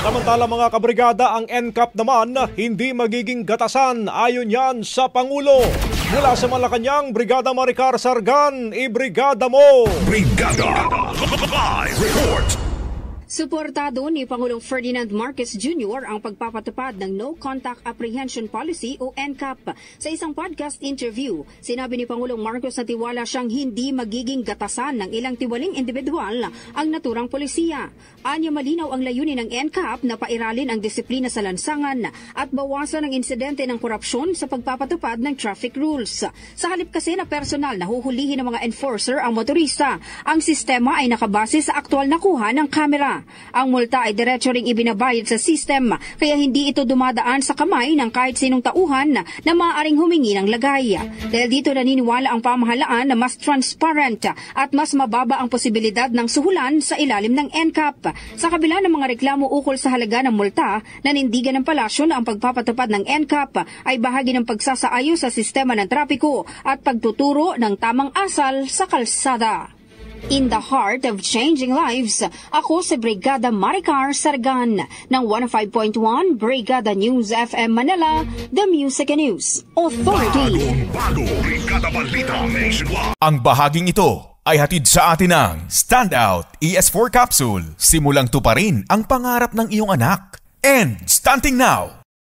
Samantala mga kabrigada, ang NCAP naman hindi magiging gatasan ayon yan sa Pangulo. Mula sa Malacanang, Brigada Maricar Sargan, ibrigada mo! Brigada Live Report! Suportado ni Pangulong Ferdinand Marcos Jr. ang pagpapatupad ng No Contact Apprehension Policy o NCAP. Sa isang podcast interview, sinabi ni Pangulong Marcos na tiwala siyang hindi magiging gatasan ng ilang tiwaling individual ang naturang polisiya. Anya malinaw ang layunin ng NCAP na pairalin ang disiplina sa lansangan at bawasan ang insidente ng korupsyon sa pagpapatupad ng traffic rules. Sa halip kasi na personal na huhulihin ng mga enforcer ang motorista, ang sistema ay nakabase sa aktwal na kuha ng kamera. Ang multa ay diretso ring ibinabayad sa system, kaya hindi ito dumadaan sa kamay ng kahit sinong tauhan na maaaring humingi ng lagay. Dahil dito naniniwala ang pamahalaan na mas transparent at mas mababa ang posibilidad ng suhulan sa ilalim ng NCAP. Sa kabila ng mga reklamo ukol sa halaga ng multa, nanindigan ng palasyo na ang pagpapatupad ng NCAP ay bahagi ng pagsasaayos sa sistema ng trapiko at pagtuturo ng tamang asal sa kalsada. In the heart of changing lives, ako si Brigada Maricar Sargan ng 105.1 Brigada News FM Manila, The Music and News Authority. Brigada Balita Nationwide. Ang bahaging ito ay hatid sa atin ng Standout ES4 Capsule. Simulang tuparin ang pangarap ng iyong anak. And stunting now,